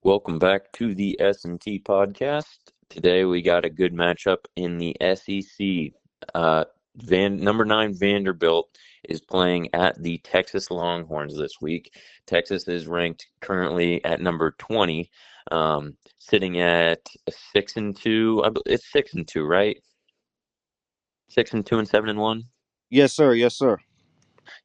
Welcome back to the S&T podcast. Today we got a good matchup in the SEC. Number 9 Vanderbilt is playing at the Texas Longhorns this week. Texas is ranked currently at number 20, sitting at 6-2. It's 6-2, right? 6-2 and 7-1. Yes, sir. Yes, sir.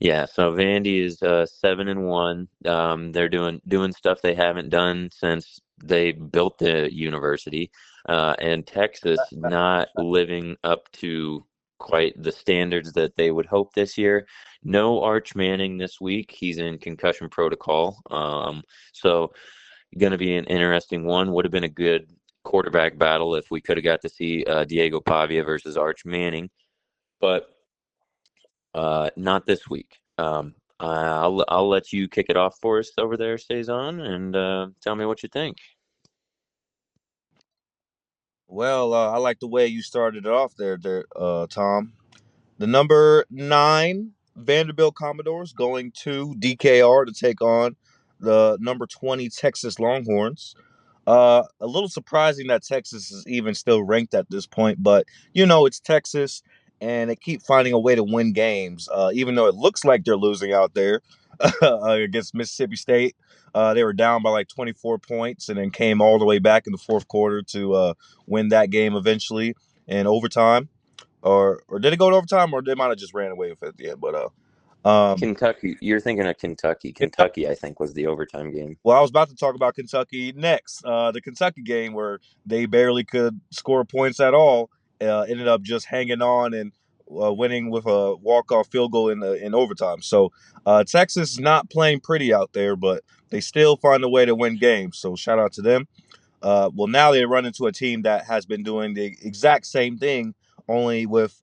Yeah, so Vandy is 7-1. They're doing stuff they haven't done since they built the university, and Texas not living up to quite the standards that they would hope this year. No Arch Manning this week. He's in concussion protocol. So going to be an interesting one. Would have been a good quarterback battle if we could have got to see Diego Pavia versus Arch Manning, but not this week. I'll let you kick it off for us over there, Saison, and tell me what you think. Well, I like the way you started it off there, Tom. The number 9 Vanderbilt Commodores going to DKR to take on the number 20 Texas Longhorns. A little surprising that Texas is even still ranked at this point, but it's Texas, and they keep finding a way to win games, even though it looks like they're losing out there against Mississippi State. They were down by like 24 points and then came all the way back in the fourth quarter to win that game eventually in overtime. Or did it go to overtime, or they might have just ran away with it at the end? But Kentucky, you're thinking of Kentucky. Kentucky. Kentucky, I think, was the overtime game. Well, I was about to talk about Kentucky next. The Kentucky game where they barely could score points at all ended up just hanging on and winning with a walk-off field goal in overtime. So Texas is not playing pretty out there, but they still find a way to win games. So shout out to them. Well, now they run into a team that has been doing the exact same thing, only with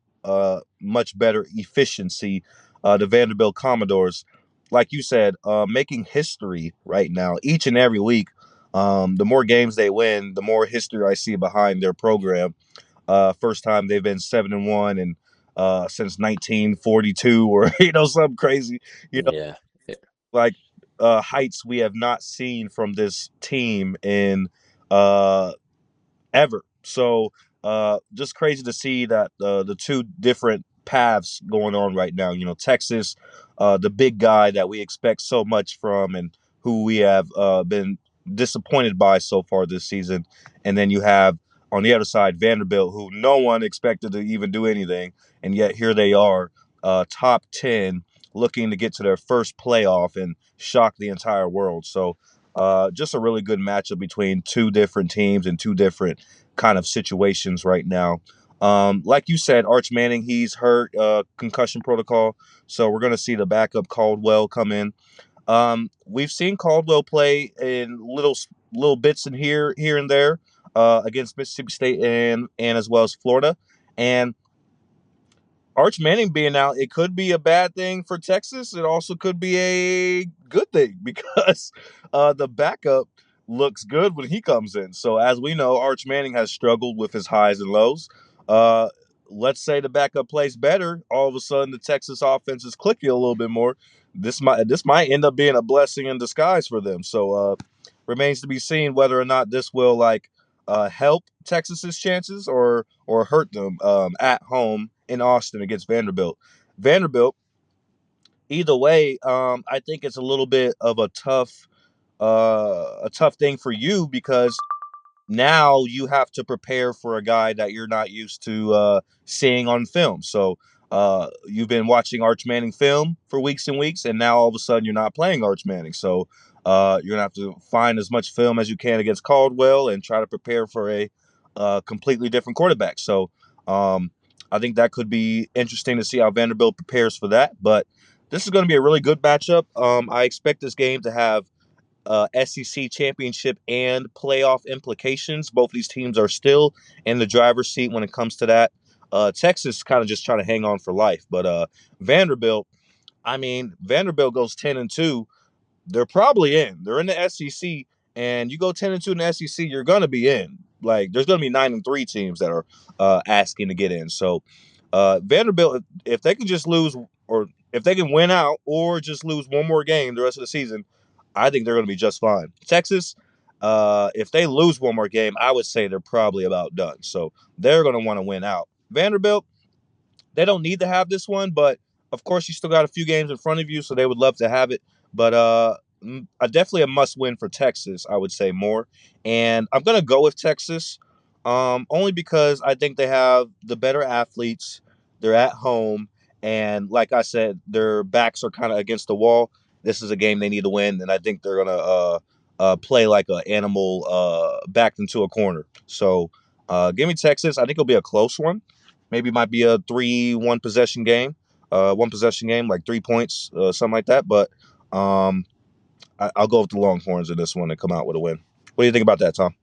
much better efficiency. The Vanderbilt Commodores, like you said, making history right now each and every week. The more games they win, the more history I see behind their program. First time they've been 7-1 and since 1942, or something crazy. Yeah. Like heights we have not seen from this team in uh, ever. So just crazy to see that the two different paths going on right now. Texas, the big guy that we expect so much from and who we have been disappointed by so far this season. And then you have on the other side Vanderbilt, who no one expected to even do anything. And yet here they are, top 10, looking to get to their first playoff and shock the entire world. So just a really good matchup between two different teams and two different kind of situations right now. Like you said, Arch Manning, he's hurt, concussion protocol. So we're going to see the backup Caldwell come in. We've seen Caldwell play in little bits in here and there against Mississippi State and as well as Florida. And Arch Manning being out, it could be a bad thing for Texas. It also could be a good thing because the backup looks good when he comes in. So as we know, Arch Manning has struggled with his highs and lows. Uh, let's say the backup plays better. All of a sudden, the Texas offense is clicking a little bit more. This might end up being a blessing in disguise for them. So remains to be seen whether or not this will help Texas's chances or hurt them at home in Austin against Vanderbilt. Vanderbilt, either way, I think it's a little bit of a tough thing for you because now you have to prepare for a guy that you're not used to seeing on film. So you've been watching Arch Manning film for weeks and weeks, and now all of a sudden you're not playing Arch Manning. So you're gonna have to find as much film as you can against Caldwell and try to prepare for a completely different quarterback. So I think that could be interesting to see how Vanderbilt prepares for that. But this is going to be a really good matchup. I expect this game to have SEC championship and playoff implications. Both of these teams are still in the driver's seat when it comes to that. Texas kind of just trying to hang on for life, but Vanderbilt. I mean, Vanderbilt goes 10-2. They're probably in. They're in the SEC, and you go 10-2 in the SEC, you're gonna be in. Like, there's gonna be 9-3 teams that are asking to get in. So, Vanderbilt, if they can just lose, or if they can win out, or just lose one more game the rest of the season, I think they're gonna be just fine. Texas, If they lose one more game, I would say they're probably about done. So they're going to want to win out. Vanderbilt, they don't need to have this one, but of course you still got a few games in front of you, so they would love to have it. But definitely a must win for Texas, I would say more. And I'm gonna go with Texas, only because I think they have the better athletes. They're at home, and like I said, their backs are kind of against the wall. This is a game they need to win, and I think they're gonna play like an animal backed into a corner. So give me Texas. I think it'll be a close one. Maybe might be a 3-1 possession game, one possession game, like 3 points, something like that. But um, I'll go with the Longhorns in this one and come out with a win. What do you think about that, Tom?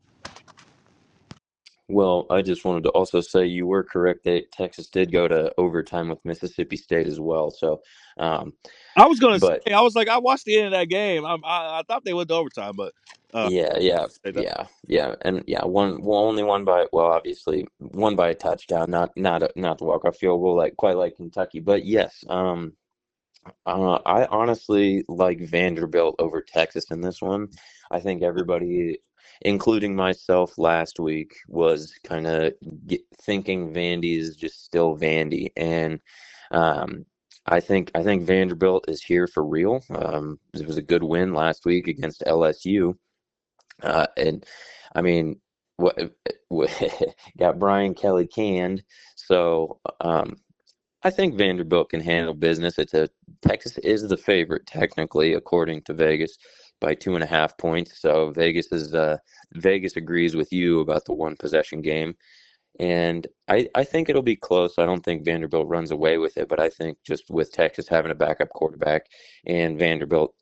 Well, I just wanted to also say you were correct that Texas did go to overtime with Mississippi State as well. So, um, I was gonna but say, I was like, I watched the end of that game. I thought they went to overtime, but yeah, yeah, say that. yeah, and yeah, only one by, well, obviously one by a touchdown, not the walk-off field goal, like quite like Kentucky. But yes, I honestly like Vanderbilt over Texas in this one. I think everybody, including myself last week, was kind of thinking Vandy is just still Vandy, and um, I think Vanderbilt is here for real. It was a good win last week against LSU, and I mean, what, what got Brian Kelly canned, so I think Vanderbilt can handle business. Texas is the favorite technically, according to Vegas, by 2.5 points. So Vegas agrees with you about the one possession game, and I think it'll be close. I don't think Vanderbilt runs away with it, but I think just with Texas having a backup quarterback and Vanderbilt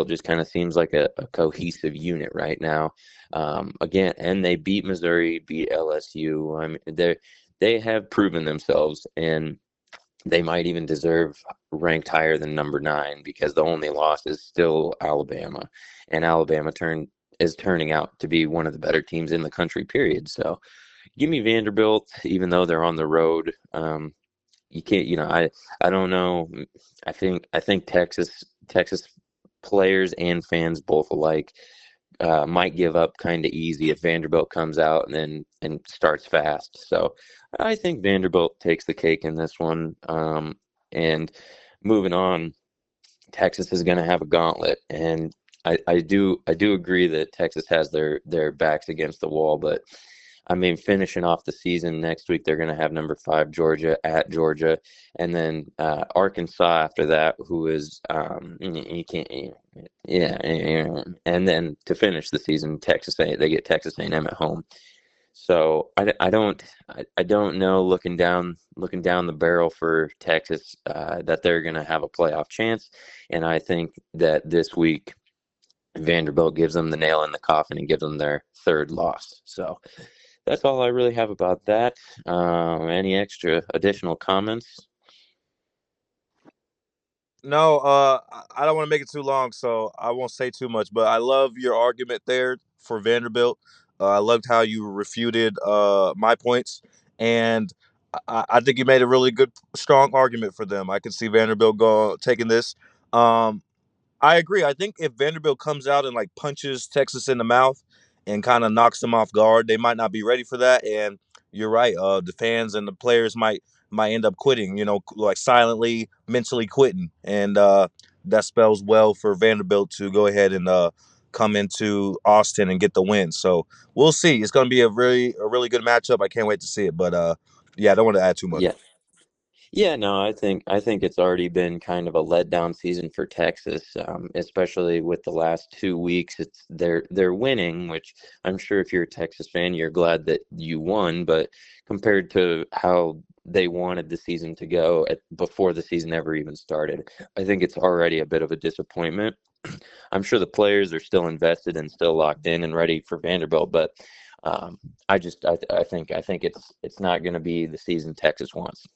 just kind of seems like a cohesive unit right now. Again, and they beat Missouri, beat LSU. I mean, they have proven themselves, and they might even deserve ranked higher than number 9 because the only loss is still Alabama, and is turning out to be one of the better teams in the country. Period. So give me Vanderbilt, even though they're on the road. You can't, I don't know. I think Texas players and fans both alike might give up kind of easy if Vanderbilt comes out and starts fast. So I think Vanderbilt takes the cake in this one. And moving on, Texas is going to have a gauntlet, and I do agree that Texas has their backs against the wall, but I mean, finishing off the season next week, they're going to have number 5 Georgia at Georgia, and then Arkansas after that, who is you can't, yeah, and then to finish the season, they get Texas A&M at home. So I don't know, looking down the barrel for Texas, that they're going to have a playoff chance, and I think that this week Vanderbilt gives them the nail in the coffin and gives them their third loss. So that's all I really have about that. Any extra additional comments? No, I don't want to make it too long, so I won't say too much. But I love your argument there for Vanderbilt. I loved how you refuted my points, and I think you made a really good, strong argument for them. I can see Vanderbilt go taking this. Um, I agree. I think if Vanderbilt comes out and like punches Texas in the mouth and kind of knocks them off guard, they might not be ready for that. And you're right. The fans and the players might end up quitting. Like silently, mentally quitting, and that spells well for Vanderbilt to go ahead and come into Austin and get the win. So we'll see. It's going to be a really good matchup. I can't wait to see it. But yeah, I don't want to add too much. Yeah. Yeah, no, I think it's already been kind of a letdown season for Texas, especially with the last 2 weeks. They're winning, which I'm sure if you're a Texas fan, you're glad that you won. But compared to how they wanted the season to go before the season ever even started, I think it's already a bit of a disappointment. I'm sure the players are still invested and still locked in and ready for Vanderbilt, but I think it's not going to be the season Texas wants.